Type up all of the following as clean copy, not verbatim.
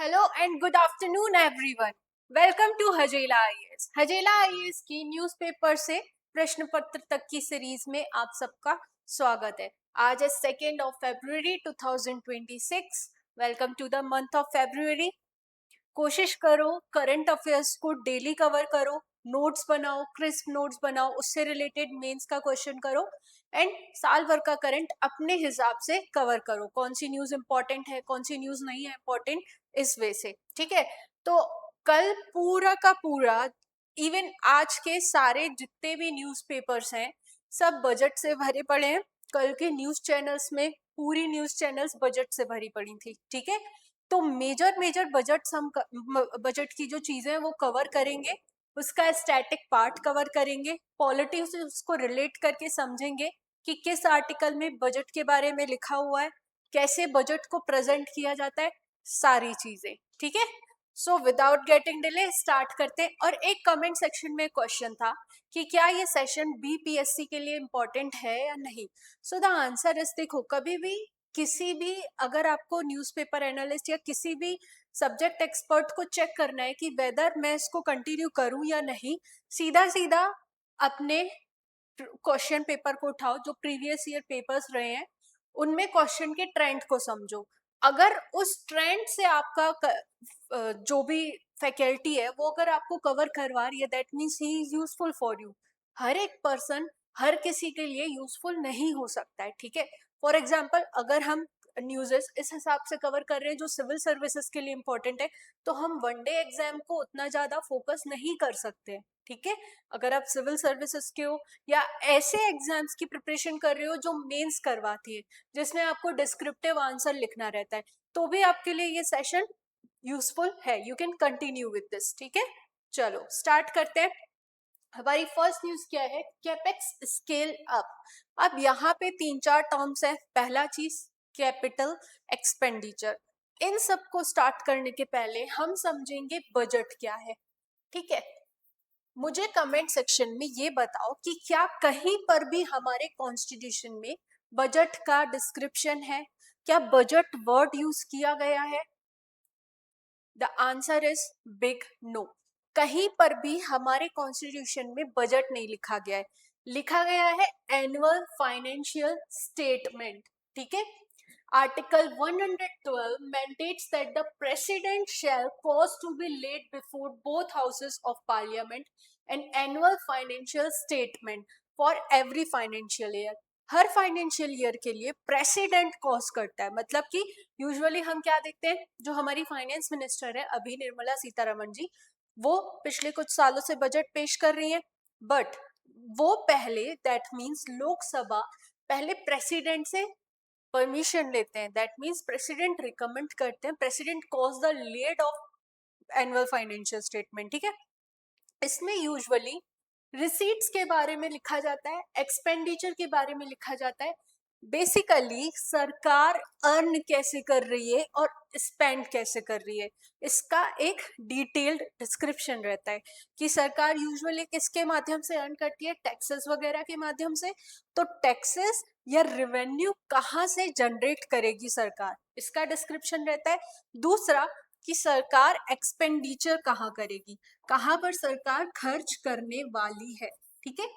Hello and good afternoon everyone. Welcome to Hajela IAS. Hajela IAS की newspaper से प्रश्न पत्र तक की सीरीज में आप सबका स्वागत है। आज है 2 फरवरी 2026। Welcome to the month of February. कोशिश करो करंट अफेयर्स को डेली कवर करो, नोट्स बनाओ, क्रिस्प नोट्स बनाओ, उससे रिलेटेड मेंस का क्वेश्चन करो एंड साल भर का करंट अपने हिसाब से कवर करो। कौन सी न्यूज इंपॉर्टेंट है, कौन सी न्यूज नहीं है इंपॉर्टेंट, इस वे से। ठीक है, तो कल पूरा का पूरा, इवन आज के सारे जितने भी न्यूज़पेपर्स हैं सब बजट से भरे पड़े हैं। कल के न्यूज चैनल्स में पूरी न्यूज चैनल्स बजट से भरी पड़ी थी। ठीक है, तो मेजर मेजर बजट की जो चीजें हैं वो कवर करेंगे, उसका स्टैटिक पार्ट कवर करेंगे, पॉलिटिक्स से उसको रिलेट करके समझेंगे कि किस आर्टिकल में बजट के बारे में लिखा हुआ है, कैसे बजट को प्रेजेंट किया जाता है, सारी चीजें। ठीक है, so without getting delay start करते हैं। और एक कमेंट सेक्शन में क्वेश्चन था कि क्या ये सेशन बीपीएससी के लिए इम्पोर्टेंट है या नहीं। सो द आंसर इज, देखो, कभी भी किसी भी, अगर आपको न्यूज़पेपर एनालिस्ट या किसी भी सब्जेक्ट एक्सपर्ट को चेक करना है कि वेदर मैं इसको कंटिन्यू करूं या नहीं, सीधा सीधा अपने क्वेश्चन पेपर को उठाओ जो प्रीवियस ईयर पेपर्स रहे हैं, उनमें क्वेश्चन के ट्रेंड को समझो। अगर उस ट्रेंड से आपका जो भी फैकल्टी है वो अगर आपको कवर करवा रही है, that means he is useful for you. हर एक पर्सन हर किसी के लिए यूजफुल नहीं हो सकता है। ठीक है, फॉर एग्जाम्पल अगर हम न्यूज़ेस इस हिसाब से कवर कर रहे हैं जो सिविल सर्विसेज के लिए इंपॉर्टेंट है, तो हम वनडे एग्जाम को उतना ज्यादा फोकस नहीं कर सकते। ठीक है, अगर आप सिविल सर्विसेज के हो या ऐसे एग्जाम्स की प्रिपरेशन कर रहे हो जो मेंस करवाती है, जिसमें आपको डिस्क्रिप्टिव आंसर लिखना रहता है, तो भी आपके लिए ये सेशन यूजफुल है। You can continue with this. ठीक है, चलो स्टार्ट करते हैं। हमारी फर्स्ट न्यूज क्या है, कैपेक्स स्केल अप। अब यहाँ पे 3-4 टर्म्स है। पहला चीज कैपिटल एक्सपेंडिचर। इन सब को स्टार्ट करने के पहले हम समझेंगे बजट क्या है। ठीक है, मुझे कमेंट सेक्शन में ये बताओ कि क्या कहीं पर भी हमारे कॉन्स्टिट्यूशन में बजट का डिस्क्रिप्शन है, क्या बजट वर्ड यूज किया गया है। The answer is big no. कहीं पर भी हमारे कॉन्स्टिट्यूशन में बजट नहीं लिखा गया है, लिखा गया है एनुअल फाइनेंशियल स्टेटमेंट। ठीक है, article 112 mandates that the president shall cause to be laid before both houses of parliament an annual financial statement for every financial year। Her financial year के लिए प्रेसिडेंट कॉज करता है। मतलब कि usually हम क्या देखते हैं, जो हमारी फाइनेंस मिनिस्टर है अभी निर्मला सीतारमण जी, वो पिछले कुछ सालों से बजट पेश कर रही हैं, बट वो पहले, दैट मीन्स लोकसभा पहले प्रेसिडेंट से परमिशन लेते हैं। दैट मीन्स प्रेसिडेंट रिकमेंड करते हैं, president cause the laid off annual financial statement. ठीक है, इसमें यूजुअली रिसीट्स के बारे में लिखा जाता है, एक्सपेंडिचर के बारे में लिखा जाता है। बेसिकली सरकार अर्न कैसे कर रही है और स्पेंड कैसे कर रही है, इसका एक डिटेल्ड डिस्क्रिप्शन रहता है कि सरकार यूजुअली किसके माध्यम से अर्न करती है, टैक्सेस वगैरह के माध्यम से। तो टैक्सेस या रेवेन्यू कहाँ से जनरेट करेगी सरकार, इसका डिस्क्रिप्शन रहता है। दूसरा कि सरकार एक्सपेंडिचर कहाँ करेगी, कहाँ पर सरकार खर्च करने वाली है। ठीक है,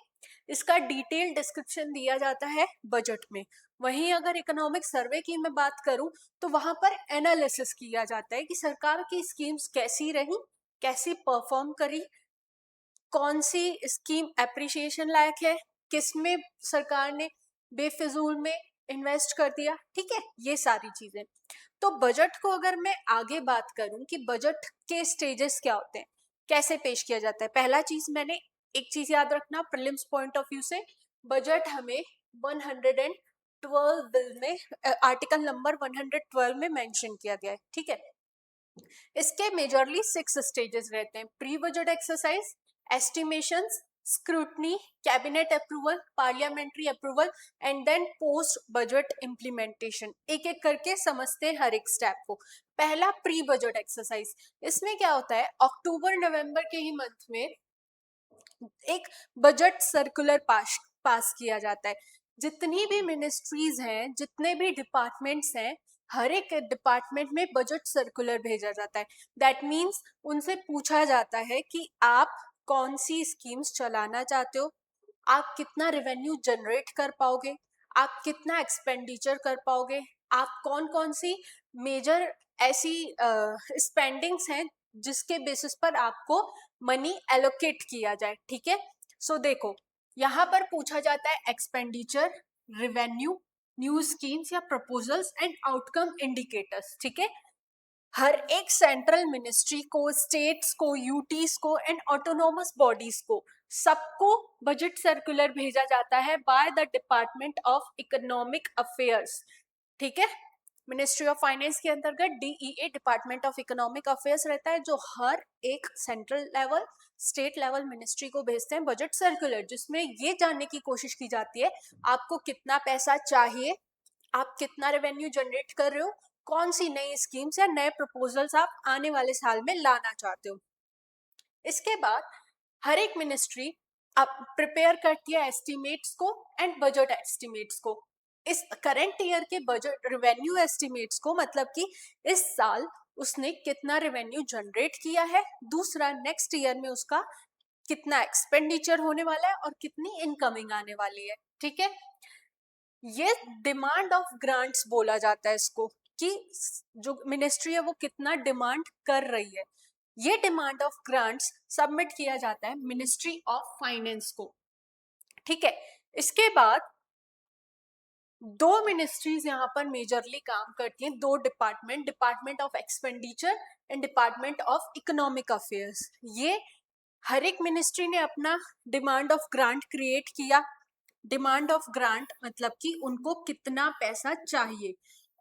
इसका डिटेल डिस्क्रिप्शन दिया जाता है बजट में। वहीं अगर इकोनॉमिक सर्वे की मैं बात करूं तो वहां पर एनालिसिस किया जाता है कि सरकार की स्कीम्स कैसी रही, कैसी परफॉर्म करी, कौन सी स्कीम एप्रिसिएशन लायक है, किसमें सरकार ने बेफिजूल में इन्वेस्ट कर दिया। ठीक है, ये सारी चीजें। तो बजट को अगर मैं आगे बात करूं कि बजट के स्टेजेस क्या होते हैं, कैसे पेश किया जाता है। पहला चीज, मैंने एक चीज याद रखना प्रीलिम्स पॉइंट ऑफ व्यू से, बजट हमें 112 बिल में, आर्टिकल नंबर 112 में मेंशन किया गया है। ठीक है, इसके मेजरली 6 स्टेजेस रहते हैं। Pre budget exercise, estimations, scrutiny, cabinet approval, parliamentary approval and then post budget implementation. एक एक करके समझते हैं हर एक स्टेप को। पहला प्री बजट एक्सरसाइज, इसमें क्या होता है, अक्टूबर नवंबर के ही मंथ में एक बजट सर्कुलर पास किया जाता है। जितनी भी मिनिस्ट्रीज हैं, जितने भी डिपार्टमेंट्स हैं, हर एक डिपार्टमेंट में बजट सर्कुलर भेजा जाता है। दैट मीन्स उनसे पूछा जाता है कि आप कौन सी स्कीम्स चलाना चाहते हो, आप कितना रेवेन्यू जनरेट कर पाओगे, आप कितना एक्सपेंडिचर कर पाओगे, आप कौन कौन सी मेजर ऐसी स्पेंडिंग्स हैं जिसके बेसिस पर आपको मनी एलोकेट किया जाए। ठीक है, सो देखो यहाँ पर पूछा जाता है एक्सपेंडिचर, रेवेन्यू, न्यू स्कीम्स या प्रपोजल्स एंड आउटकम इंडिकेटर्स। ठीक है, हर एक सेंट्रल मिनिस्ट्री को, स्टेट्स को, यूटीज को एंड ऑटोनोमस बॉडीज को सबको बजट सर्कुलर भेजा जाता है by the department of economic affairs. ठीक है, मिनिस्ट्री ऑफ फाइनेंस के अंतर्गत DEA department of economic affairs रहता है, जो हर एक central level, state level ministry को भेजते हैं बजट सर्कुलर, जिसमें ये जानने की कोशिश की जाती है आपको कितना पैसा चाहिए, आप कितना रेवेन्यू जनरेट कर रहे हो, कौन सी नई स्कीम्स या नए प्रपोजल्स आप आने वाले साल में लाना चाहते हो। इसके बाद हर एक मिनिस्ट्री अब प्रिपेयर करती है एस्टिमेट्स को एंड बजट एस्टिमेट्स को। इस करंट ईयर के बजट रेवेन्यू एस्टिमेट्स को, मतलब कि इस साल उसने कितना रेवेन्यू जनरेट किया है, दूसरा नेक्स्ट ईयर में उसका कितना एक्सपेंडिचर होने वाला है और कितनी इनकमिंग आने वाली है। ठीक है, ये डिमांड ऑफ ग्रांट्स बोला जाता है इसको, कि जो मिनिस्ट्री है वो कितना डिमांड कर रही है। ये डिमांड ऑफ ग्रांट्स सबमिट किया जाता है मिनिस्ट्री ऑफ फाइनेंस को। ठीक है, इसके बाद दो मिनिस्ट्रीज यहाँ पर मेजरली काम करती हैं, दो department, department of expenditure and department of economic affairs. ये हर एक मिनिस्ट्री ने अपना डिमांड ऑफ ग्रांट क्रिएट किया। डिमांड ऑफ ग्रांट मतलब कि उनको कितना पैसा चाहिए,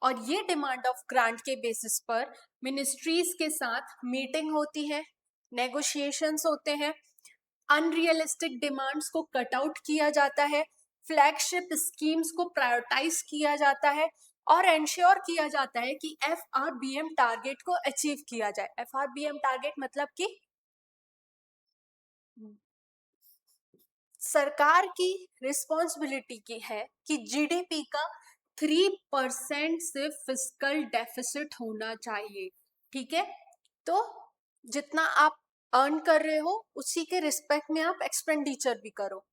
और ये डिमांड ऑफ ग्रांट के बेसिस पर मिनिस्ट्रीज के साथ मीटिंग होती है, नेगोशिएशंस होते हैं, अनरियलिस्टिक डिमांड्स को कट आउट किया जाता है, फ्लैगशिप स्कीम्स को प्रायोरिटाइज किया जाता है, और एंश्योर किया जाता है कि एफआरबीएम टारगेट को अचीव किया जाए। एफआरबीएम टारगेट मतलब कि सरकार की रिस्पॉन्सिबिलिटी की है कि जीडीपी का 3% से फिस्कल डेफिसिट होना चाहिए। ठीक है, तो जितना आप अर्न कर रहे हो उसी के रिस्पेक्ट में आप एक्सपेंडिचर भी करो।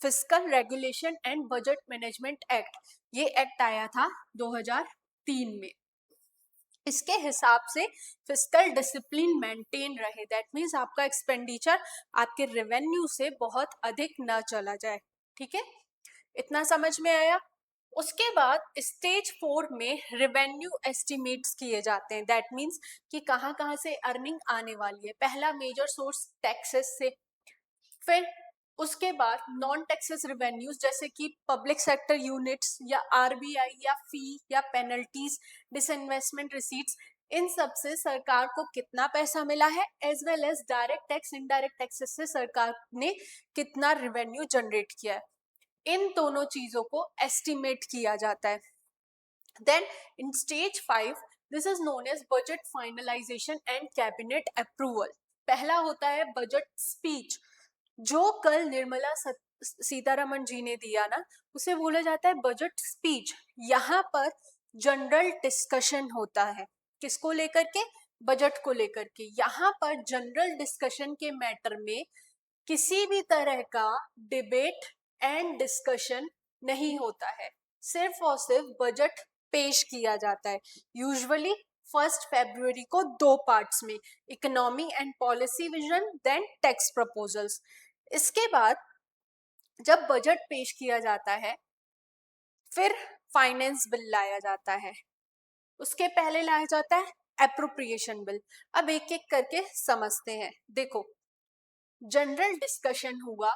Fiscal regulation and budget management act, ये एक्ट आया था 2003 में। इसके हिसाब से फिस्कल डिसिप्लिन मेंटेन रहे, दैट मीन्स आपका एक्सपेंडिचर आपके रेवेन्यू से बहुत अधिक ना चला जाए। ठीक है, इतना समझ में आया। उसके बाद स्टेज 4 में रेवेन्यू एस्टिमेट्स किए जाते हैं, दैट मीन्स कि कहाँ कहाँ से अर्निंग आने वाली है। पहला मेजर सोर्स टैक्सेस से, फिर उसके बाद नॉन टैक्सेस रेवेन्यूज जैसे कि पब्लिक सेक्टर यूनिट्स या आरबीआई या फी या पेनल्टीज, डिसइन्वेस्टमेंट रिसीट्स, इन सब से सरकार को कितना पैसा मिला है, as well as direct tax, indirect taxes से सरकार ने कितना रेवेन्यू जनरेट किया है। इन दोनों चीजों को एस्टिमेट किया जाता है। Then in stage 5 this is known as budget finalization and cabinet approval. पहला होता है बजट स्पीच, जो कल निर्मला सीतारमण जी ने दिया ना, उसे बोला जाता है बजट स्पीच। यहाँ पर जनरल डिस्कशन होता है, किसको लेकर के, बजट को लेकर के। यहाँ पर जनरल डिस्कशन के मैटर में किसी भी तरह का डिबेट एंड डिस्कशन नहीं होता है, सिर्फ और सिर्फ बजट पेश किया जाता है। यूजुअली 1 फरवरी को 2 पार्ट्स में, economy and policy vision, then tax proposals. इसके बाद जब बजट पेश किया जाता है फिर फाइनेंस बिल लाया जाता है, उसके पहले लाया जाता है एप्रोप्रिएशन बिल। अब एक एक करके समझते हैं। देखो, जनरल डिस्कशन हुआ,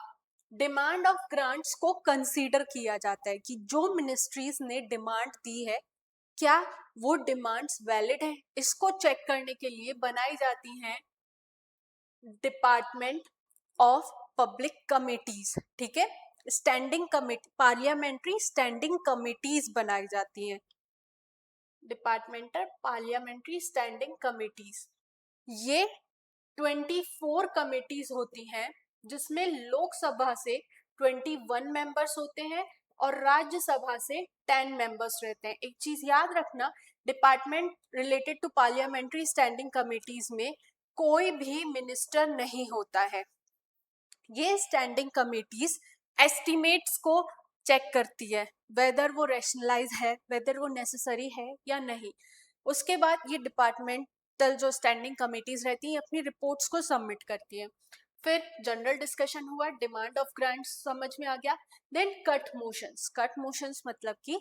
डिमांड ऑफ ग्रांट्स को कंसीडर किया जाता है कि जो मिनिस्ट्रीज ने डिमांड दी है क्या वो डिमांड्स वैलिड है, इसको चेक करने के लिए बनाई जाती हैं डिपार्टमेंट ऑफ पब्लिक कमिटीज। ठीक है, standing committee, parliamentary standing committees बनाई जाती हैं, डिपार्टमेंटल पार्लियामेंट्री स्टैंडिंग कमिटीज। ये 24 कमिटीज होती हैं, जिसमें लोकसभा से 21 मेंबर्स होते हैं और राज्यसभा से 10 मेंबर्स रहते हैं। एक चीज याद रखना, department related to parliamentary standing committees में कोई भी मिनिस्टर नहीं होता है। ये स्टैंडिंग कमिटीज एस्टिमेट्स को चेक करती है, वेदर वो रैशनलाइज है, वेदर वो नेसेसरी है या नहीं। उसके बाद ये डिपार्टमेंटल जो स्टैंडिंग कमिटीज रहती है अपनी रिपोर्ट्स को सबमिट करती है। फिर जनरल डिस्कशन हुआ, डिमांड ऑफ ग्रांट्स समझ में आ गया। Then cut motions. Cut motions मतलब कि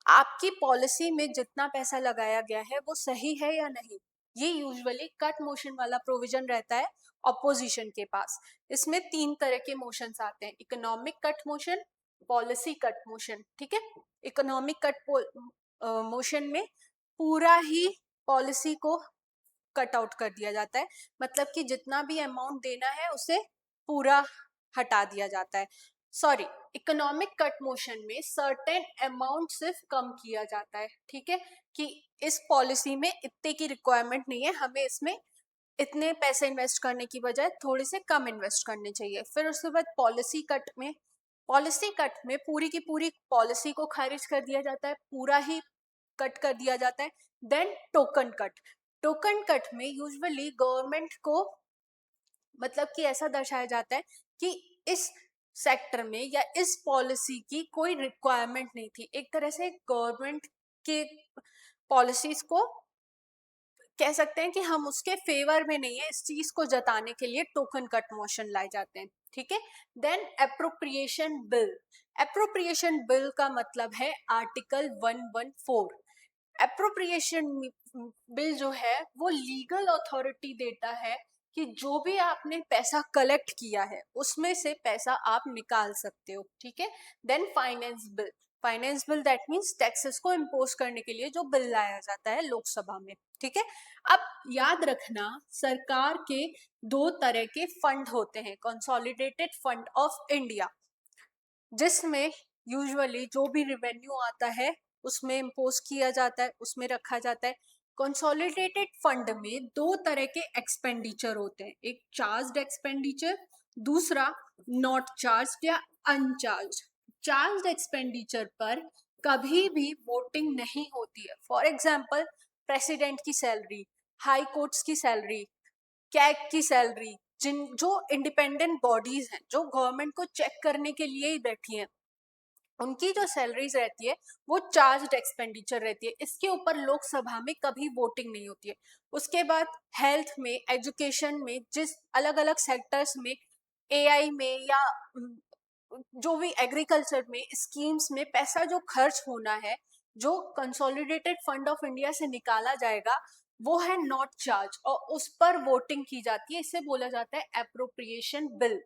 आपकी पॉलिसी में जितना पैसा लगाया गया है वो सही है या नहीं। ये यूजुअली कट मोशन वाला प्रोविजन रहता है ऑपोजिशन के पास। इसमें 3 तरह के मोशंस आते हैं, economic cut motion, policy cut motion. ठीक है, इकोनॉमिक कट मोशन में पूरा ही पॉलिसी को कट आउट कर दिया जाता है, मतलब कि जितना भी अमाउंट देना है उसे पूरा हटा दिया जाता है। सॉरी, इकोनॉमिक कट मोशन में सर्टेन अमाउंट सिर्फ कम किया जाता है। ठीक है, कि इस पॉलिसी में इतने की रिक्वायरमेंट नहीं है, हमें इसमें इतने पैसे इन्वेस्ट करने की बजाय थोड़े से कम इन्वेस्ट करने चाहिए। फिर उसके बाद पॉलिसी कट में पूरी की पूरी पॉलिसी को खारिज कर दिया जाता है, पूरा ही कट कर दिया जाता है। Then token cut. Token cut में यूजुअली गवर्नमेंट को मतलब कि ऐसा दर्शाया जाता है कि इस सेक्टर में या इस पॉलिसी की कोई रिक्वायरमेंट नहीं थी। एक तरह से गवर्नमेंट के पॉलिसीज को कह सकते हैं कि हम उसके फेवर में नहीं है, इस चीज को जताने के लिए टोकन कट मोशन लाए जाते हैं। ठीक है, then appropriation bill. Appropriation bill का मतलब है आर्टिकल 114। एप्रोप्रिएशन बिल जो है वो लीगल अथॉरिटी देता है कि जो भी आपने पैसा कलेक्ट किया है उसमें से पैसा आप निकाल सकते हो। ठीक है, then finance bill. Finance bill that means taxes को इम्पोज करने के लिए जो बिल लाया जाता है लोकसभा में। ठीक है, अब याद रखना सरकार के 2 तरह के फंड होते हैं, कंसोलिडेटेड फंड ऑफ इंडिया, जिसमें यूजुअली जो भी रिवेन्यू आता है उसमें इम्पोज किया जाता है, उसमें रखा जाता है। कंसोलिडेटेड फंड में 2 तरह के एक्सपेंडिचर होते हैं, एक चार्ज्ड एक्सपेंडिचर, दूसरा नॉट चार्ज्ड या अनचार्ज्ड। चार्ज्ड एक्सपेंडिचर पर कभी भी वोटिंग नहीं होती है। फॉर एग्जाम्पल, प्रेसिडेंट की सैलरी, हाई कोर्ट्स की सैलरी, कैग की सैलरी, जिन जो इंडिपेंडेंट बॉडीज हैं जो गवर्नमेंट को चेक करने के लिए ही बैठी हैं, उनकी जो सैलरीज रहती है वो चार्ज्ड एक्सपेंडिचर रहती है। इसके ऊपर लोकसभा में कभी वोटिंग नहीं होती है। उसके बाद हेल्थ में, एजुकेशन में, जिस अलग अलग सेक्टर्स में, एआई में या जो भी एग्रीकल्चर में स्कीम्स में पैसा जो खर्च होना है, जो कंसोलिडेटेड फंड ऑफ इंडिया से निकाला जाएगा, वो है नॉट चार्ज और उस पर वोटिंग की जाती है। इसे बोला जाता है appropriation bill.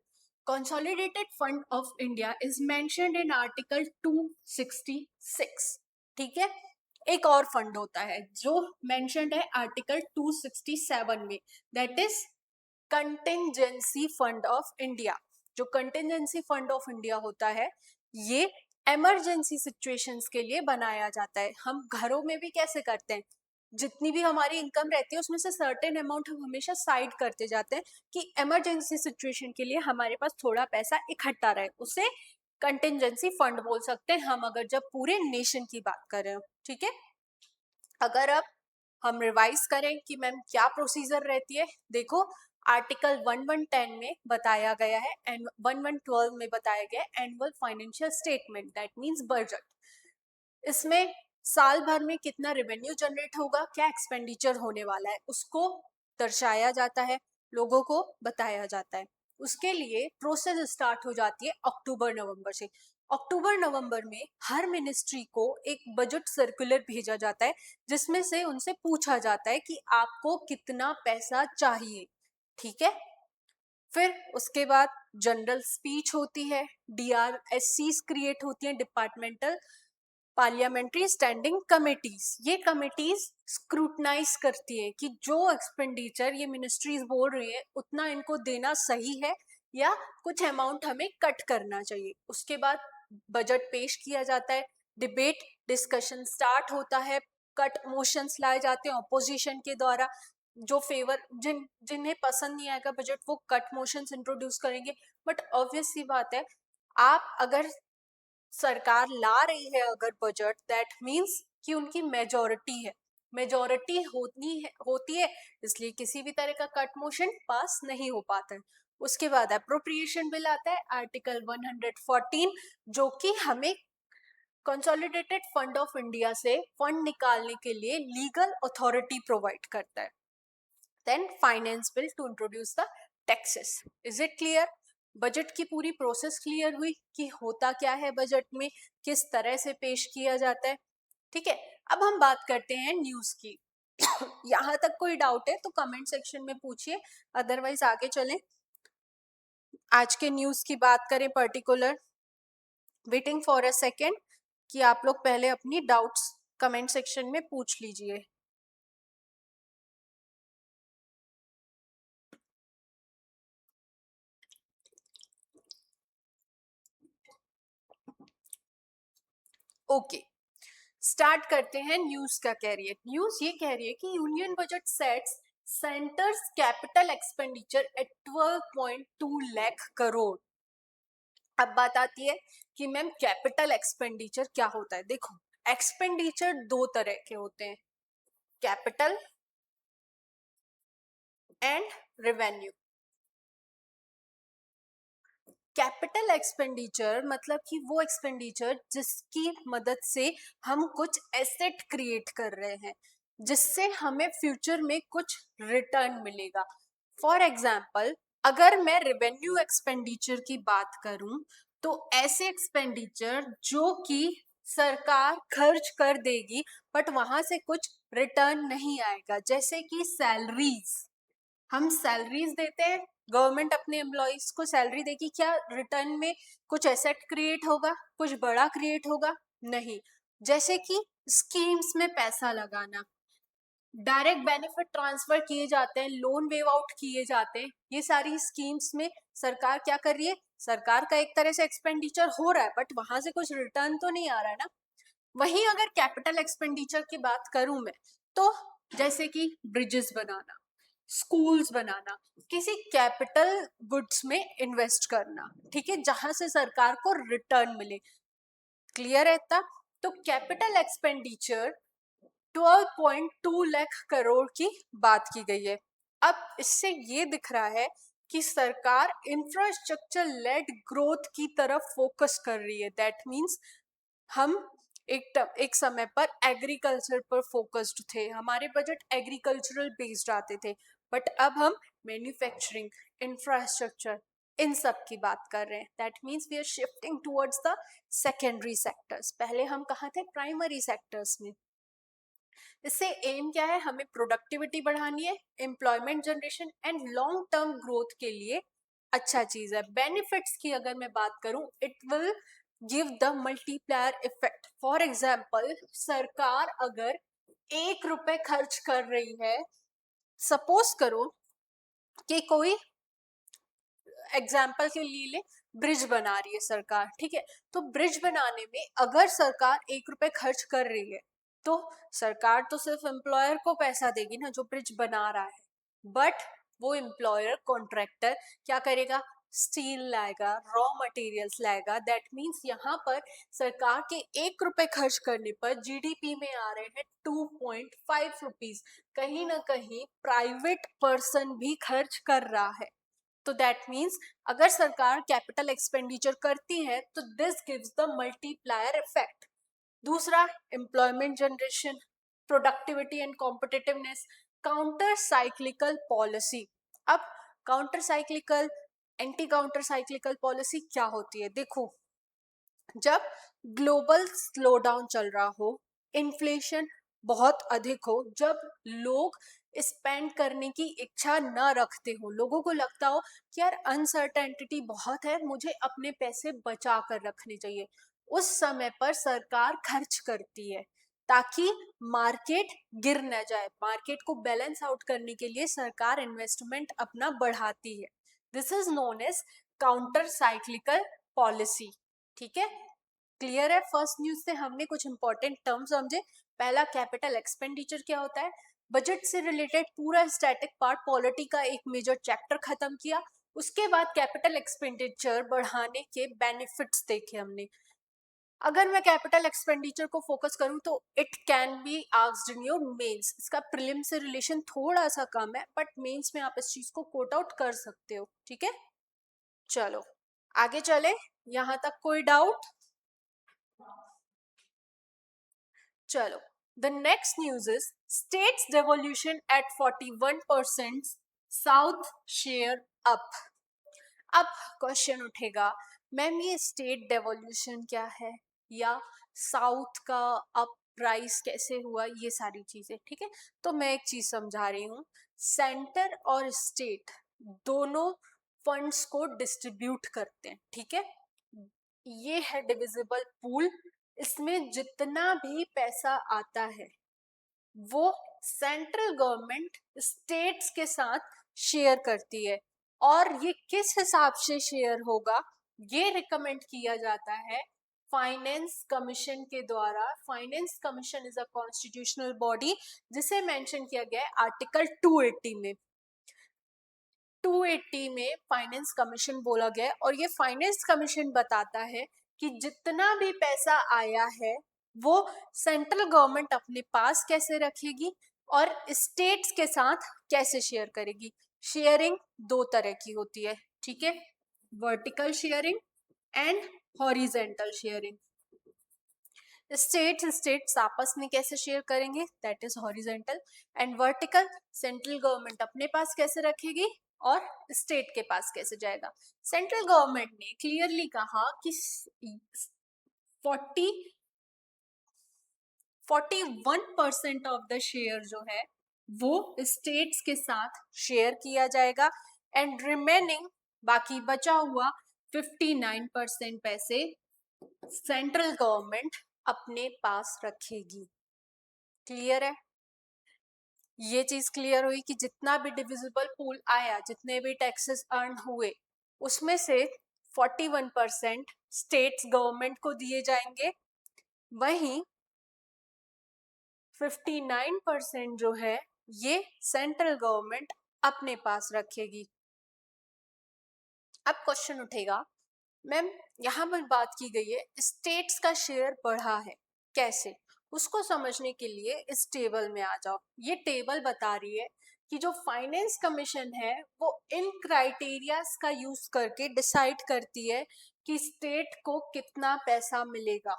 Consolidated fund of India is mentioned in article 266। ठीक है, एक और फंड होता है जो मेंशन्ड है आर्टिकल 267 में, that is contingency fund of India. जो कंटिंजेंसी फंड ऑफ इंडिया होता है ये इमरजेंसी सिचुएशंस के लिए बनाया जाता है। हम घरों में भी कैसे करते हैं, जितनी भी हमारी इनकम रहती है उसमें से सर्टेन अमाउंट हम हमेशा साइड करते जाते हैं कि इमरजेंसी सिचुएशन के लिए हमारे पास थोड़ा पैसा इकट्ठा रहे, उसे कंटिंजेंसी फंड बोल सकते हैं हम, अगर जब पूरे नेशन की बात करें। ठीक है, अगर अब हम रिवाइज करें कि मैम क्या प्रोसीजर रहती है, देखो आर्टिकल 1110 में बताया गया है एंड 1112 में बताया गया है annual financial statement, that means budget. इसमें साल भर में कितना रेवेन्यू जनरेट होगा, क्या एक्सपेंडिचर होने वाला है, उसको दर्शाया जाता है, लोगों को बताया जाता है। उसके लिए प्रोसेस स्टार्ट हो जाती है अक्टूबर नवंबर से। अक्टूबर नवंबर में हर मिनिस्ट्री को एक बजट सर्कुलर भेजा जाता है जिसमें से उनसे पूछा जाता है कि आपको कितना पैसा चाहिए। ठीक है, फिर उसके बाद जनरल स्पीच होती है, DRSCs क्रिएट होती हैं, डिपार्टमेंटल पार्लियामेंट्री स्टैंडिंग कमेटीज। ये कमेटीज स्क्रूटनाइज करती है कि जो एक्सपेंडिचर ये मिनिस्ट्रीज बोल रही है उतना इनको देना सही है या कुछ अमाउंट हमें कट करना चाहिए। उसके बाद बजट पेश किया जाता है, डिबेट डिस्कशन स्टार्ट होता है, कट मोशंस लाए जाते हैं ऑपोजिशन के द्वारा। जो जिन्हें पसंद नहीं आएगा बजट वो कट मोशंस इंट्रोड्यूस करेंगे। बट ऑब्वियस सी बात है, आप अगर सरकार ला रही है अगर बजट, दैट मीन्स कि उनकी मेजोरिटी है, मेजोरिटी होती है इसलिए किसी भी तरह का कट मोशन पास नहीं हो पाता है। उसके बाद अप्रोप्रिएशन बिल आता है, आर्टिकल 114, जो कि हमें कंसोलिडेटेड फंड ऑफ इंडिया से फंड निकालने के लिए लीगल अथॉरिटी प्रोवाइड करता है। Then finance bill to introduce the taxes. Is it clear? Budget की पूरी प्रोसेस क्लियर हुई कि होता क्या है बजट में, किस तरह से पेश किया जाता है। ठीक है, अब हम बात करते हैं न्यूज की। यहाँ तक कोई डाउट है तो कमेंट सेक्शन में पूछिए, अदरवाइज आगे चलें। आज के न्यूज की बात करें particular, waiting for a second कि आप लोग पहले अपनी डाउट्स कमेंट सेक्शन में पूछ लीजिए। ओके, स्टार्ट करते हैं। न्यूज क्या कह रही है? न्यूज ये कह रही है कि union budget sets centres capital expenditure at 12.2 lakh crore. अब बात आती है कि मैम कैपिटल एक्सपेंडिचर क्या होता है। देखो, एक्सपेंडिचर दो तरह के होते हैं, capital and revenue. Capital expenditure मतलब कि वो एक्सपेंडिचर जिसकी मदद से हम कुछ एसेट क्रिएट कर रहे हैं, जिससे हमें फ्यूचर में कुछ रिटर्न मिलेगा। फॉर एग्जाम्पल, अगर मैं रेवेन्यू एक्सपेंडिचर की बात करूं तो ऐसे एक्सपेंडिचर जो कि सरकार खर्च कर देगी बट वहां से कुछ रिटर्न नहीं आएगा, जैसे कि सैलरीज। हम सैलरीज देते हैं, गवर्नमेंट अपने एम्प्लॉयज को सैलरी देगी, क्या रिटर्न में कुछ एसेट क्रिएट होगा, कुछ बड़ा क्रिएट होगा? नहीं। जैसे कि स्कीम्स में पैसा लगाना, डायरेक्ट बेनिफिट ट्रांसफर किए जाते हैं, लोन वेव आउट किए जाते हैं, ये सारी स्कीम्स में सरकार क्या कर रही है? सरकार का एक तरह से एक्सपेंडिचर हो रहा है बट वहां से कुछ रिटर्न तो नहीं आ रहा है ना। वहीं अगर कैपिटल एक्सपेंडिचर की बात करूं मैं, तो जैसे कि ब्रिजेस बनाना, स्कूल्स बनाना, किसी कैपिटल गुड्स में इन्वेस्ट करना, ठीक है, जहां से सरकार को रिटर्न मिले। क्लियर है इतना? तो कैपिटल एक्सपेंडिचर 12.2 लाख करोड़ की बात की गई है। अब इससे ये दिख रहा है कि सरकार इंफ्रास्ट्रक्चर लेड ग्रोथ की तरफ फोकस कर रही है। दैट मीन्स हम एक समय पर एग्रीकल्चर पर फोकस्ड थे, हमारे बजट एग्रीकल्चरल बेस्ड आते थे, बट अब हम मैन्युफैक्चरिंग, इंफ्रास्ट्रक्चर, इन सब की बात कर रहे हैं। That means we are shifting towards the secondary sectors. पहले हम कहाँ थे? प्राइमरी सेक्टर्स में। इससे एम क्या है? हमें प्रोडक्टिविटी बढ़ानी है, employment generation and long term growth के लिए अच्छा चीज है। बेनिफिट्स की अगर मैं बात करूं, it will give the multiplier effect. For example, सरकार अगर 1 रुपए खर्च कर रही है, सपोज करो कि कोई एग्जाम्पल के लिए ले, ब्रिज बना रही है सरकार, ठीक है, तो ब्रिज बनाने में अगर सरकार 1 रुपए खर्च कर रही है तो सरकार तो सिर्फ एम्प्लॉयर को पैसा देगी ना जो ब्रिज बना रहा है, बट वो एम्प्लॉयर कॉन्ट्रैक्टर क्या करेगा? स्टील लाएगा, रॉ मटेरियल्स लाएगा। दैट मीन्स यहाँ पर सरकार के 1 रुपए खर्च करने पर जीडीपी में आ रहे हैं 2.5 रुपीज। कहीं ना कहीं प्राइवेट पर्सन भी खर्च कर रहा है। तो दैट मीन्स अगर सरकार कैपिटल एक्सपेंडिचर करती है तो this gives the multiplier effect. दूसरा, employment generation, productivity and competitiveness, counter cyclical policy. अब counter cyclical, anti counter cyclical policy क्या होती है? देखो, जब ग्लोबल स्लोडाउन चल रहा हो, इन्फ्लेशन बहुत अधिक हो, जब लोग स्पेंड करने की इच्छा न रखते हो, लोगों को लगता हो कि यार अनसर्टेनिटी बहुत है, मुझे अपने पैसे बचा कर रखने चाहिए, उस समय पर सरकार खर्च करती है ताकि मार्केट गिर न जाए। मार्केट को बैलेंस आउट करने के लिए सरकार इन्वेस्टमेंट अपना बढ़ाती है। This is known as counter cyclical policy. ठीक है, क्लियर है? फर्स्ट न्यूज से हमने कुछ इंपॉर्टेंट टर्म समझे। पहला, कैपिटल एक्सपेंडिचर क्या होता है, बजट से रिलेटेड पूरा स्टैटिक पार्ट, पॉलिटी का एक मेजर चैप्टर खत्म किया। उसके बाद कैपिटल एक्सपेंडिचर बढ़ाने के बेनिफिट्स देखे हमने। अगर मैं कैपिटल एक्सपेंडिचर को फोकस करूं तो it can be asked in your mains. इसका प्रीलिम से रिलेशन थोड़ा सा कम है, बट मेंस में आप इस चीज को कोट आउट कर सकते हो। ठीक है, चलो आगे चले। यहां तक कोई डाउट? चलो, the next news is states devolution at 41%, south share up. अब क्वेश्चन उठेगा, मैम ये स्टेट डेवोल्यूशन क्या है, या साउथ का अप प्राइस कैसे हुआ, ये सारी चीजें। ठीक है, तो मैं एक चीज समझा रही हूँ। सेंटर और स्टेट दोनों फंड्स को डिस्ट्रीब्यूट करते हैं। ठीक है, ये है डिविजिबल पूल। इसमें जितना भी पैसा आता है वो सेंट्रल गवर्नमेंट स्टेट्स के साथ शेयर करती है। और ये किस हिसाब से शेयर होगा, ये रिकमेंड किया जाता है फाइनेंस कमीशन के द्वारा। Finance commission is a constitutional body जिसे मेंशन किया गया है आर्टिकल 280 में। 280 में फाइनेंस कमीशन बोला गया है, और ये फाइनेंस कमीशन बताता है कि जितना भी पैसा आया है वो सेंट्रल गवर्नमेंट अपने पास कैसे रखेगी और स्टेट्स के साथ कैसे शेयर करेगी। शेयरिंग दो तरह की होती है। ठीक है, vertical sharing and horizontal sharing. States आपस में कैसे शेयर करेंगे, that is horizontal. And vertical, central government अपने पास कैसे रखेगी और स्टेट के पास कैसे जाएगा। सेंट्रल गवर्नमेंट ने क्लियरली कहा कि 41% ऑफ द शेयर जो है वो स्टेट्स के साथ शेयर किया जाएगा, एंड रिमेनिंग बाकी बचा हुआ 59% पैसे सेंट्रल गवर्नमेंट अपने पास रखेगी। क्लियर है? ये चीज क्लियर हुई कि जितना भी डिविजिबल पूल आया, जितने भी टैक्सेस अर्न हुए, उसमें से 41% स्टेट्स गवर्नमेंट को दिए जाएंगे, वहीं 59% जो है ये सेंट्रल गवर्नमेंट अपने पास रखेगी। अब क्वेश्चन उठेगा, मैम यहाँ पर बात की गई है स्टेट्स का शेयर बढ़ा है, कैसे? उसको समझने के लिए इस टेबल में आ जाओ। ये टेबल बता रही है कि जो फाइनेंस कमीशन है वो इन क्राइटेरियाज का यूज करके डिसाइड करती है कि स्टेट को कितना पैसा मिलेगा।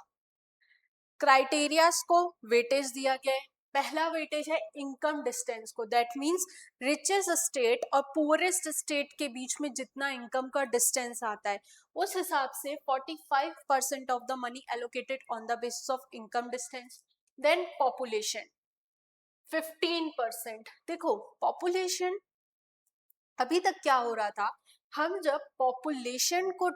क्राइटेरियाज को वेटेज दिया गया है। पहला वेटेज है इनकम डिस्टेंस को, दैट मींस रिचेस्ट स्टेट और पुअरेस्ट स्टेट के बीच में जितना इनकम का डिस्टेंस आता है, उस हिसाब से 45% of the money allocated on the basis of income distance. Then population 15%। देखो पॉपुलेशन, अभी तक क्या हो रहा था, हम जब पॉपुलेशन को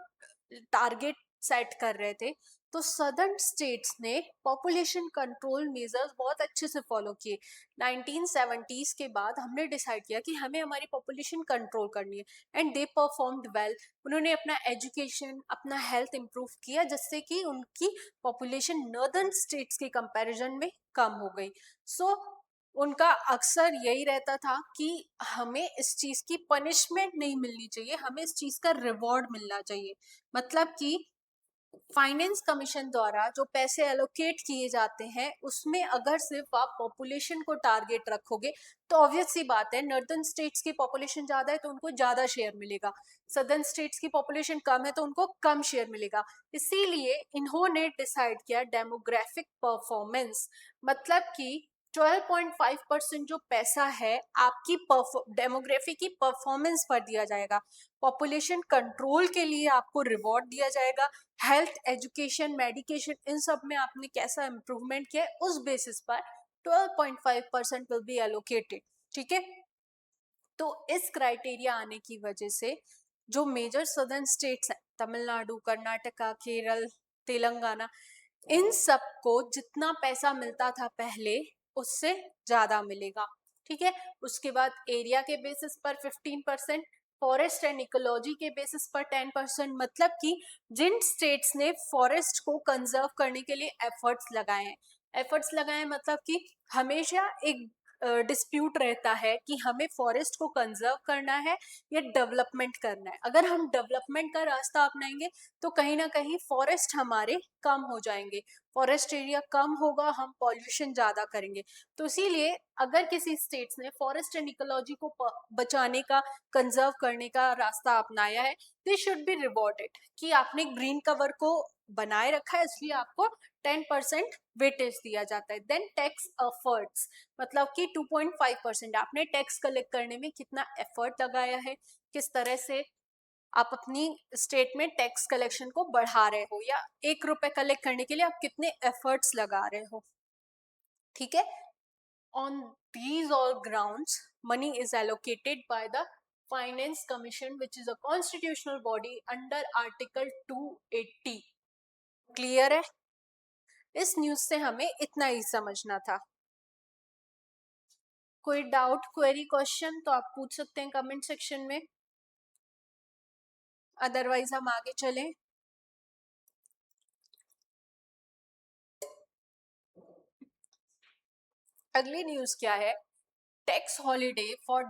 टारगेट सेट कर रहे थे तो सदर्न स्टेट्स ने पॉपुलेशन कंट्रोल मेजर्स बहुत अच्छे से फॉलो किए। 1970s के बाद हमने डिसाइड किया कि हमें हमारी पॉपुलेशन कंट्रोल करनी है, एंड दे परफॉर्म्ड वेल। उन्होंने अपना एजुकेशन, अपना हेल्थ इंप्रूव किया, जिससे कि उनकी पॉपुलेशन नॉर्दर्न स्टेट्स के कंपैरिजन में कम हो गई। सो उनका अक्सर यही रहता था कि हमें इस चीज की पनिशमेंट नहीं मिलनी चाहिए, हमें इस चीज का रिवॉर्ड मिलना चाहिए। मतलब कि फाइनेंस कमीशन द्वारा जो पैसे एलोकेट किए जाते हैं उसमें अगर सिर्फ आप पॉपुलेशन को टारगेट रखोगे तो ऑब्वियस सी बात है, नॉर्दर्न स्टेट्स की पॉपुलेशन ज्यादा है तो उनको ज्यादा शेयर मिलेगा, सदर्न स्टेट्स की पॉपुलेशन कम है तो उनको कम शेयर मिलेगा। इसीलिए इन्होंने डिसाइड किया डेमोग्राफिक परफॉर्मेंस, मतलब कि 12.5% जो पैसा है आपकी डेमोग्राफी की परफॉर्मेंस पर दिया जाएगा। पॉपुलेशन कंट्रोल के लिए आपको रिवॉर्ड दिया जाएगा, हेल्थ, एजुकेशन, मेडिकेशन, इन सब में आपने कैसा इंप्रूवमेंट किया है उस बेसिस पर 12.5% विल बी एलोकेटेड। ठीक है, तो इस क्राइटेरिया आने की वजह से जो मेजर सदर्न स्टेट्स हैं, तमिलनाडु, कर्नाटका, केरल, तेलंगाना, इन सबको जितना पैसा मिलता था पहले उससे ज्यादा मिलेगा। ठीक है, उसके बाद एरिया के बेसिस पर 15%, फॉरेस्ट एंड इकोलॉजी के बेसिस पर 10%। मतलब कि जिन स्टेट्स ने फॉरेस्ट को कंजर्व करने के लिए एफर्ट्स लगाए हैं, मतलब कि हमेशा एक डिस्प्यूट रहता है कि हमें फॉरेस्ट को कंजर्व करना है या डेवलपमेंट करना है। अगर हम डेवलपमेंट का रास्ता अपनाएंगे तो कहीं ना कहीं फॉरेस्ट हमारे कम हो जाएंगे, फॉरेस्ट एरिया कम होगा, हम पॉल्यूशन ज़्यादा करेंगे। तो इसीलिए अगर किसी स्टेट्स ने फॉरेस्ट एंड इकोलॉजी को बचाने का, कंजर्व करने का रास्ता अपनाया है, दे शुड बी रिवॉर्डेड कि आपने ग्रीन कवर को बनाए रखा है, इसलिए आपको 10% वेटेज दिया जाता है। देन टैक्स एफर्ट्स, मतलब कि 2.5% आपने टैक्स कलेक्ट करने में कितना एफर्ट लगाया है, किस तरह से आप अपनी स्टेट में टैक्स कलेक्शन को बढ़ा रहे हो, या 1 रुपए कलेक्ट करने के लिए आप कितने एफर्ट्स लगा रहे हो। ठीक है, on these all grounds money is allocated by the finance commission which is a constitutional body under article 280। Clear है? इस न्यूज से हमें इतना ही समझना था। कोई डाउट, क्वेरी, क्वेश्चन तो आप पूछ सकते हैं कमेंट सेक्शन में, अदरवाइज हम आगे चलें। अगली न्यूज क्या है? Tax holiday for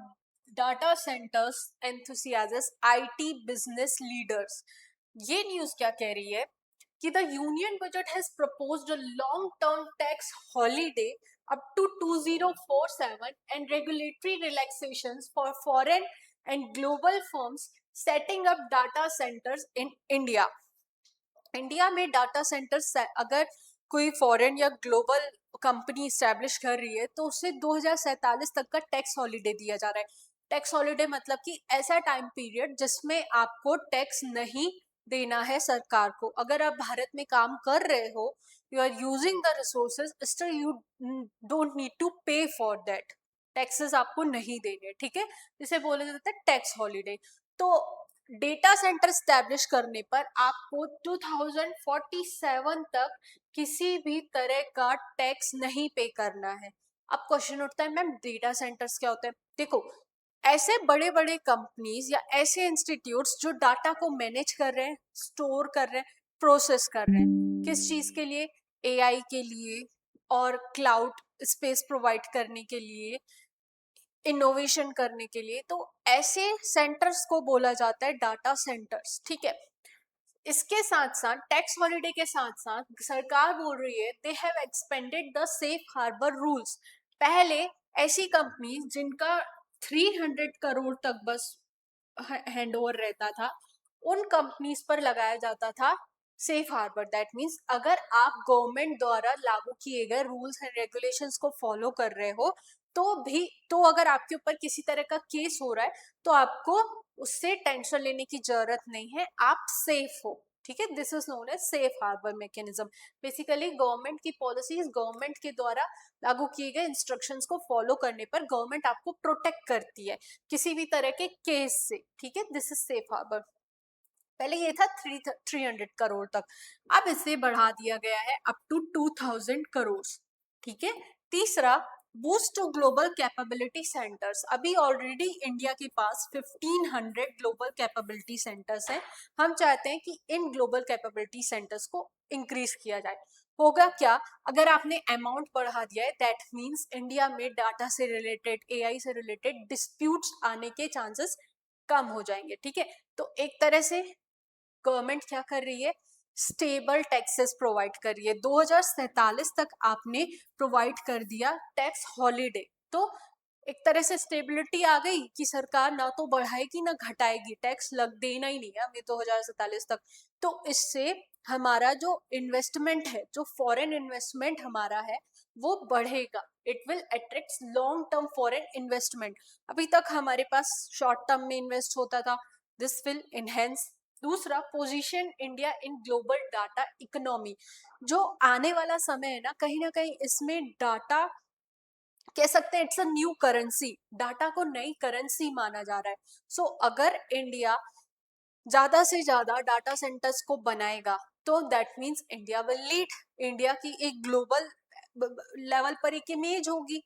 data centres enthusiast IT business leaders. ये न्यूज क्या कह रही है कि the union budget has proposed a long term tax holiday up to 2047 and regulatory relaxations for foreign and global firms setting up data centers in India. India में data centres अगर कोई foreign या global company establish कर रही है तो उसे 2047 तक का टैक्स हॉलीडे दिया जा रहा है। टैक्स हॉलीडे मतलब कि ऐसा टाइम पीरियड जिसमें आपको टैक्स नहीं देना है सरकार को। अगर आप भारत में काम कर रहे हो, you are using the resources, still you don't need to pay for that, taxes आपको नहीं देने। ठीक है, जिसे बोला जाता है टैक्स हॉलीडे। तो डेटा सेंटर स्टैब्लिश करने पर आपको 2047 तक किसी भी तरह का टैक्स नहीं पे करना है। अब क्वेश्चन उठता है, मैम डेटा सेंटर्स क्या होते हैं? देखो, ऐसे बड़े बड़े कंपनीज या ऐसे इंस्टीट्यूट्स जो डाटा को मैनेज कर रहे हैं, स्टोर कर रहे हैं, प्रोसेस कर रहे हैं, किस चीज के लिए? एआई के लिए और क्लाउड स्पेस प्रोवाइड करने के लिए, इनोवेशन करने के लिए। तो ऐसे सेंटर्स को बोला जाता है डाटा सेंटर्स। ठीक है, इसके साथ साथ टैक्स हॉलिडे के साथ साथ सरकार बोल रही है they have expanded the safe harbour rules. पहले ऐसी कंपनी जिनका 300 करोड़ तक बस हैंड ओवर रहता था, उन कंपनीज पर लगाया जाता था सेफ हार्बर। दैट मीन्स अगर आप गवर्नमेंट द्वारा लागू किए गए रूल्स एंड रेगुलेशंस को फॉलो कर रहे हो तो अगर आपके ऊपर किसी तरह का केस हो रहा है तो आपको उससे टेंशन लेने की जरूरत नहीं है, आप सेफ हो। ठीक है, this is known as safe harbour mechanism. Basically government की पॉलिसीज, गवर्नमेंट के द्वारा लागू किए गए इंस्ट्रक्शंस को फॉलो करने पर गवर्नमेंट आपको प्रोटेक्ट करती है किसी भी तरह के केस से। ठीक है, दिस इज सेफ हार्बर। पहले ये था 300 करोड़ तक, अब इसे बढ़ा दिया गया है अप टू 2000 करोड़। ठीक है, तीसरा, boost to global capability centres. अभी ऑलरेडी इंडिया के पास 1500 ग्लोबल कैपेबिलिटी सेंटर्स हैं। हम चाहते हैं कि इन ग्लोबल कैपेबिलिटी सेंटर्स को इंक्रीज किया जाए। होगा क्या? अगर आपने अमाउंट बढ़ा दिया है, दैट मीन्स इंडिया में डाटा से रिलेटेड, एआई से रिलेटेड डिस्प्यूट्स आने के चांसेस कम हो जाएंगे। ठीक है, तो एक तरह से गवर्नमेंट क्या कर रही है? स्टेबल टैक्सेस प्रोवाइड कर रही है। 2047 तक आपने प्रोवाइड कर दिया टैक्स हॉलीडे, तो एक तरह से स्टेबिलिटी आ गई कि सरकार ना तो बढ़ाएगी ना घटाएगी, टैक्स लग देना ही नहीं है हमें 2047 तक। तो इससे हमारा जो इन्वेस्टमेंट है, जो फॉरेन इन्वेस्टमेंट हमारा है, वो बढ़ेगा। It will attract long term foreign investment. अभी तक हमारे पास शॉर्ट टर्म में इन्वेस्ट होता था, दिस विल इनहेंस। दूसरा, position India in global data economy. जो आने वाला समय है ना कहीं इसमें डाटा, कह सकते हैं it's a new currency, data को नई करेंसी माना जा रहा है। सो अगर इंडिया ज्यादा से ज्यादा डाटा सेंटर्स को बनाएगा तो that means India will lead, India की एक ग्लोबल लेवल पर एक इमेज होगी।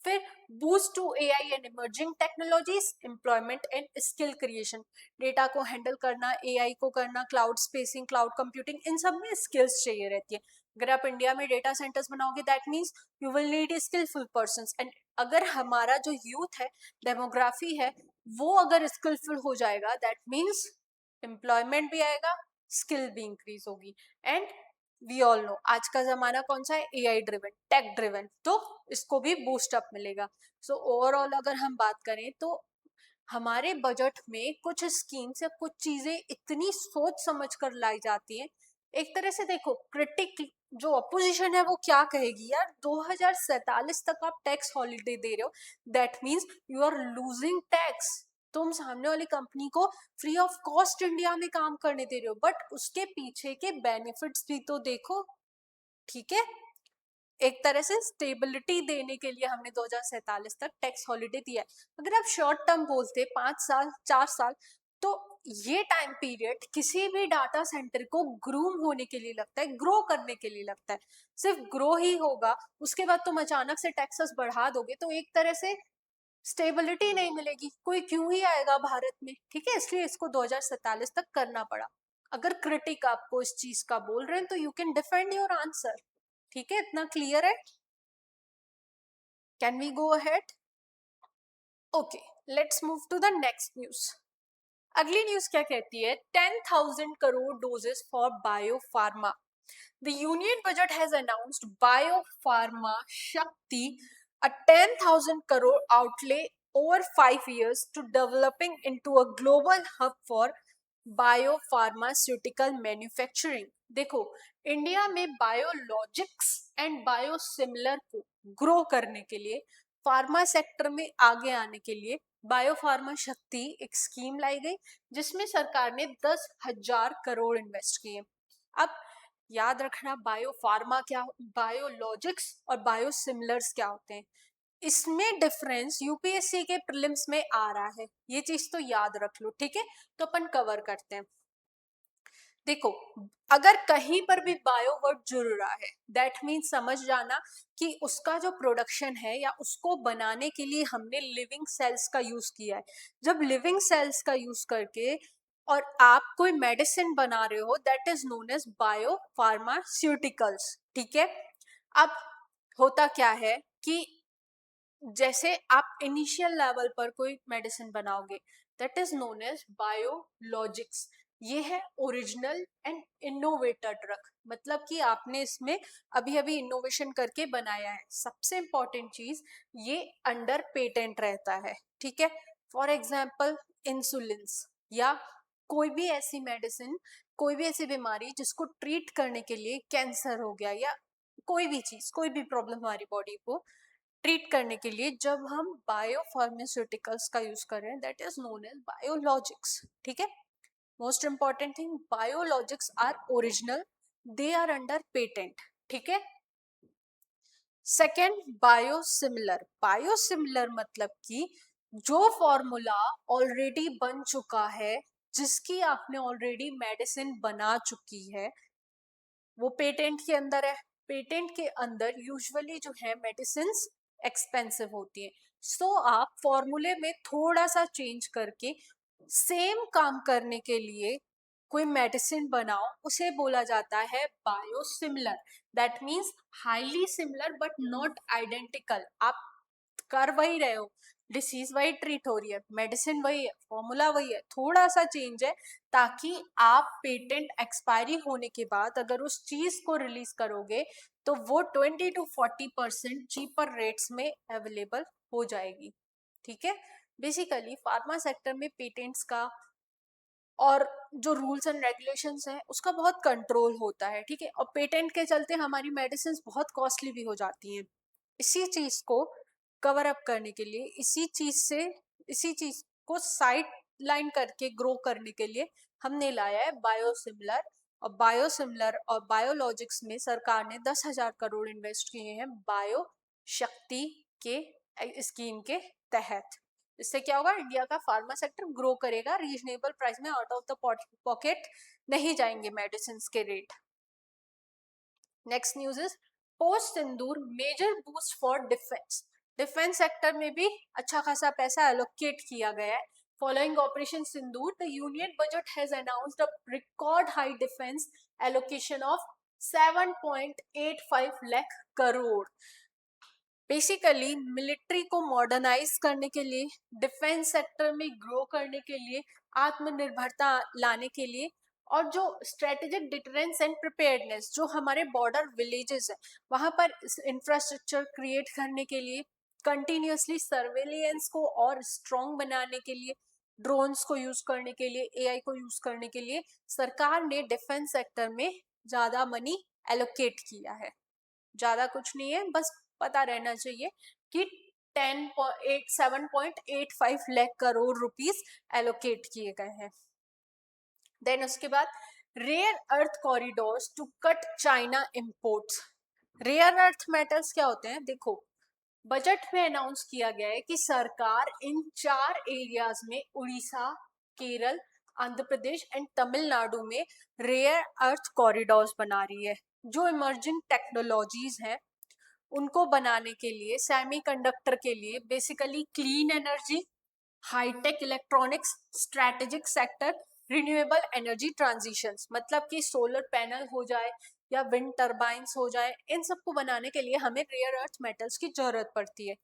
फिर boost to AI and emerging technologies, employment and skill creation, data को हैंडल करना, एआई को करना, क्लाउड स्पेसिंग, क्लाउड कंप्यूटिंग, इन सब में स्किल्स चाहिए रहती है। अगर आप इंडिया में डेटा सेंटर्स बनाओगे that means you will need skilful persons, and अगर हमारा जो यूथ है, डेमोग्राफी है, वो अगर स्किलफुल हो जाएगा दैट मीन्स एम्प्लॉयमेंट भी आएगा, स्किल भी इंक्रीज होगी। एंड वी ऑल नो आज का जमाना कौन सा है, एआई ड्रिवन, टेक ड्रिवन, तो इसको भी बूस्ट अप मिलेगा। सो ओवरऑल अगर हम बात करें तो हमारे बजट में कुछ स्कीम्स या कुछ चीजें इतनी सोच समझ कर लाई जाती हैं। एक तरह से देखो, क्रिटिक जो अपोजिशन है वो क्या कहेगी, यार 2047 तक आप टैक्स हॉलिडे दे रहे हो, that means you are losing tax. तुम सामने वाली कंपनी को फ्री ऑफ कॉस्ट इंडिया में काम करने दे रहे हो, बट उसके पीछे के बेनिफिट्स भी तो देखो। ठीक है, एक तरह से स्टेबिलिटी देने के लिए हमने 2047 तक टैक्स हॉलिडे दिया है। अगर आप शॉर्ट टर्म बोलते 5 साल 4 साल, तो ये टाइम पीरियड किसी भी डाटा सेंटर को ग्रूम होने के लिए लगता है, ग्रो करने के लिए लगता है। सिर्फ ग्रो ही होगा, उसके बाद तुम अचानक से टैक्सेस बढ़ा दोगे तो एक तरह से स्टेबिलिटी नहीं मिलेगी, कोई क्यों ही आएगा भारत में। ठीक है, इसलिए इसको 2047 तक करना पड़ा। अगर क्रिटिक आपको इस चीज का बोल रहे हैं तो you can defend your answer. ठीक है, इतना क्लियर है? Can we go ahead? Okay, let's move to the next news. अगली न्यूज क्या कहती है, 10,000 crore doses for biopharma. The union budget has announced Biopharma Shakti, a 10,000 crore outlay over 5 years to developing into a global hub for biopharmaceutical manufacturing. देखो, India में biologics and biosimilar को grow करने के लिए, फार्मा सेक्टर में आगे आने के लिए बायोफार्मा शक्ति एक स्कीम लाई गई, जिसमें सरकार ने 10,000 करोड़ इन्वेस्ट किए। अब याद रखना, बायोफार्मा क्या, बायोलॉजिक्स और बायोसिमिलर्स क्या होते हैं, इसमें डिफरेंस यूपीएससी के प्रीलिम्स में आ रहा है, ये चीज तो याद रख लो। ठीक है, तो अपन कवर करते हैं। देखो, अगर कहीं पर भी बायो वर्ड जुड़ रहा है दैट मीन्स समझ जाना कि उसका जो प्रोडक्शन है या उसको बनाने के लिए हमने लिविंग सेल्स का यूज किया है। जब लिविंग सेल्स का यूज करके और आप कोई मेडिसिन बना रहे हो that is known as bio pharmaceuticals. ठीक है, अब होता क्या है कि जैसे आप इनिशियल लेवल पर कोई मेडिसिन बनाओगे that is known as biologics. ये है ओरिजिनल एंड इनोवेटर ड्रग, मतलब कि आपने इसमें अभी अभी इनोवेशन करके बनाया है। सबसे इंपॉर्टेंट चीज, ये अंडर पेटेंट रहता है। ठीक है, फॉर एग्जाम्पल इंसुलिन्स या कोई भी ऐसी मेडिसिन, कोई भी ऐसी बीमारी जिसको ट्रीट करने के लिए, कैंसर हो गया या कोई भी चीज, कोई भी प्रॉब्लम हमारी बॉडी को ट्रीट करने के लिए जब हम बायोफार्मास्यूटिकल्स का यूज कर रहे हैं that is known as biologics. ठीक है, most important thing, biologics are original, they are under patent. ठीक है, सेकेंड बायोसिमिलर। बायोसिमिलर मतलब कि जो फॉर्मूला ऑलरेडी बन चुका है, जिसकी आपने ऑलरेडी मेडिसिन बना चुकी है, वो पेटेंट के अंदर है। पेटेंट के अंदर यूजुअली जो है मेडिसिन एक्सपेंसिव होती है, सो आप फॉर्मूले में थोड़ा सा चेंज करके सेम काम करने के लिए कोई मेडिसिन बनाओ, उसे बोला जाता है biosimilar. That means highly similar but not identical. आप कर वही रहे हो, डिसीज वही ट्रीट हो रही है, मेडिसिन वही है, फॉर्मूला वही है, थोड़ा सा चेंज है, ताकि आप पेटेंट एक्सपायरी होने के बाद अगर उस चीज को रिलीज करोगे तो वो 20 to 40% चीपर रेट्स में अवेलेबल हो जाएगी। ठीक है, बेसिकली फार्मा सेक्टर में पेटेंट्स का और जो रूल्स एंड रेगुलेशंस हैं उसका बहुत कंट्रोल होता है। ठीक है, और पेटेंट के चलते हमारी मेडिसिन बहुत कॉस्टली भी हो जाती हैं। इसी चीज को कवर अप करने के लिए, इसी चीज को साइड लाइन करके ग्रो करने के लिए हमने लाया है बायोसिमिलर। और बायोसिमिलर और बायोलॉजिक्स में सरकार ने 10,000 करोड़ इन्वेस्ट किए हैं बायो शक्ति के स्कीम के तहत। इससे क्या होगा, इंडिया का फार्मा सेक्टर ग्रो करेगा, रीजनेबल प्राइस में, आउट ऑफ द पॉकेट नहीं जाएंगे मेडिसिन के रेट। Next news is post Sindoor major boost for defence. Defence sector में भी अच्छा खासा पैसा एलोकेट किया गया है. Following Operation Sindoor, the Union budget has announced a record high defense allocation of 7.85 lakh crore. Basically military को मॉडर्नाइज करने के लिए, डिफेंस सेक्टर में ग्रो करने के लिए, आत्मनिर्भरता लाने के लिए, और जो स्ट्रेटेजिक डिटरेंस एंड प्रिपेयर्डनेस, जो हमारे बॉर्डर विलेजेस है वहां पर इंफ्रास्ट्रक्चर क्रिएट करने के लिए, कंटिन्यूसली सर्वेलियंस को और स्ट्रॉन्ग बनाने के लिए, ड्रोन्स को यूज करने के लिए, एआई को यूज करने के लिए सरकार ने डिफेंस सेक्टर में ज्यादा मनी एलोकेट किया है. ज्यादा कुछ नहीं है, बस पता रहना चाहिए कि 7.85 लाख करोड़ रुपीस एलोकेट किए गए हैं. देन उसके बाद rare earth corridors to cut China imports. Rare earth metals क्या होते हैं? देखो, बजट में अनाउंस किया गया है कि सरकार इन 4 एरियाज में, उड़ीसा, केरल, आंध्र प्रदेश एंड तमिलनाडु में रेयर अर्थ कॉरिडोर्स बना रही है. जो इमर्जिंग टेक्नोलॉजीज हैं उनको बनाने के लिए, सेमीकंडक्टर के लिए, basically clean energy, high tech electronics, strategic sector, renewable energy transitions, मतलब कि सोलर पैनल हो जाए या विंड टर्बाइंस हो जाए, इन सबको बनाने के लिए हमें रेयर अर्थ मेटल्स की जरूरत पड़ती है.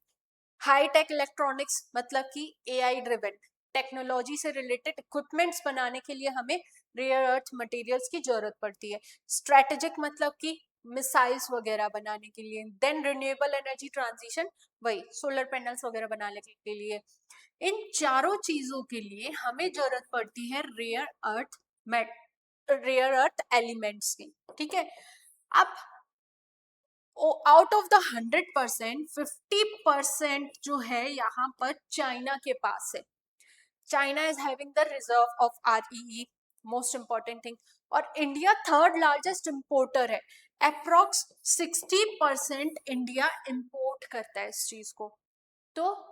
हाईटेक इलेक्ट्रॉनिक्स मतलब कि एआई ड्रिवन टेक्नोलॉजी से रिलेटेड इक्विपमेंट्स बनाने के लिए हमें रेयर अर्थ मटेरियल्स की जरूरत पड़ती है. स्ट्रेटेजिक मतलब कि मिसाइल्स वगैरह बनाने के लिए. देन रिन्यूएबल एनर्जी ट्रांजिशन, वही सोलर पैनल्स वगैरह बनाने के लिए. इन चारों चीजों के लिए हमें जरूरत पड़ती है रेयर अर्थ एलिमेंट्स की. ठीक है, अब आउट ऑफ द 100%, 50% जो है यहाँ पर चाइना के पास है. China is having the reserve of REE, most important thing. और इंडिया थर्ड लार्जेस्ट इंपोर्टर है. अप्रोक्स 60% इंडिया इंपोर्ट करता है इस चीज को. तो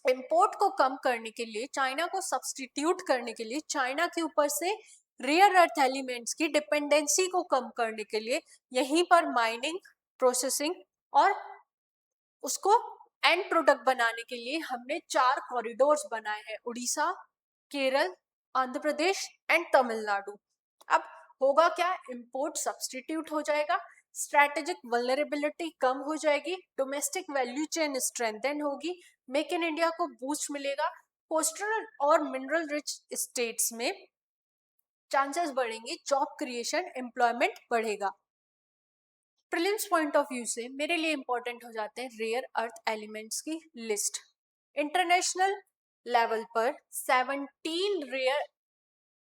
इंपोर्ट को कम करने के लिए, चाइना को सब्सटीट्यूट करने के लिए, चाइना के ऊपर से रेयर अर्थ एलिमेंट्स की डिपेंडेंसी को कम करने के लिए यहीं पर माइनिंग, प्रोसेसिंग और उसको एंड प्रोडक्ट बनाने के लिए हमने 4 कॉरिडोर्स बनाए हैं: उड़ीसा, केरल, आंध्र प्रदेश एंड तमिलनाडु. अब होगा क्या? इंपोर्ट सब्सटीट्यूट हो जाएगा, स्ट्रेटेजिक वल्नरेबिलिटी कम हो जाएगी, डोमेस्टिक वैल्यू चेन स्ट्रेंथन होगी, मेक इन इंडिया को बूस्ट मिलेगा, कोस्टल और मिनरल रिच स्टेट्स में चांसेस बढ़ेंगे, जॉब क्रिएशन, एम्प्लॉयमेंट बढ़ेगा. प्रीलिम्स पॉइंट ऑफ व्यू से मेरे लिए इंपॉर्टेंट हो जाते हैं रेयर अर्थ एलिमेंट्स की लिस्ट. इंटरनेशनल लेवल पर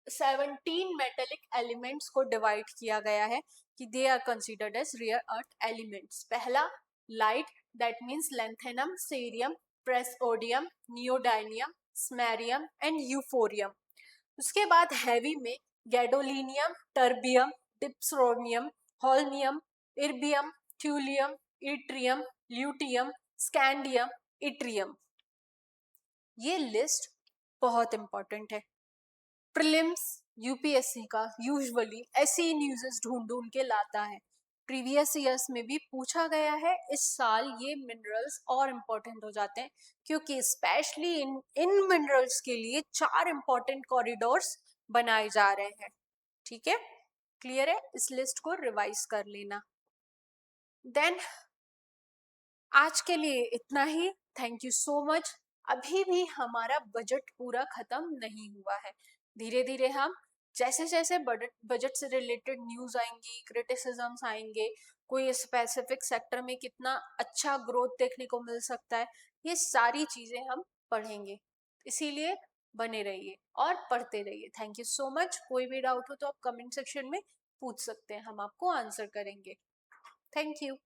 17 मेटेलिक एलिमेंट्स को डिवाइड किया गया है कि they are considered as rare earth elements. पहला light, that means lanthanum, cerium, praseodymium, neodymium, samarium and यूफोरियम. उसके बाद हैवी में gadolinium, terbium, dysprosium, holmium, erbium, thulium, yttrium, lutetium, scandium, yttrium. ये लिस्ट बहुत इंपॉर्टेंट है. प्रीलिम्स यूपीएससी का usually ऐसी न्यूज़ ढूंढ ढूंढ के लाता है. प्रीवियस ईयर्स में भी पूछा गया है. इस साल ये मिनरल्स और इम्पोर्टेंट हो जाते हैं क्योंकि स्पेशली इन मिनरल्स के लिए 4 इम्पोर्टेंट कॉरिडोर्स बनाए जा रहे हैं. ठीक है, क्लियर है? इस लिस्ट को रिवाइज कर लेना. देन आज के लिए इतना ही. Thank you so much. अभी भी हमारा बजट पूरा खत्म नहीं हुआ है. धीरे धीरे हम जैसे जैसे बजट से रिलेटेड न्यूज आएंगी, क्रिटिसिज्म्स आएंगे, कोई स्पेसिफिक सेक्टर में कितना अच्छा ग्रोथ देखने को मिल सकता है, ये सारी चीजें हम पढ़ेंगे. इसीलिए बने रहिए और पढ़ते रहिए. Thank you so much. कोई भी डाउट हो तो आप कमेंट सेक्शन में पूछ सकते हैं, हम आपको आंसर करेंगे. Thank you.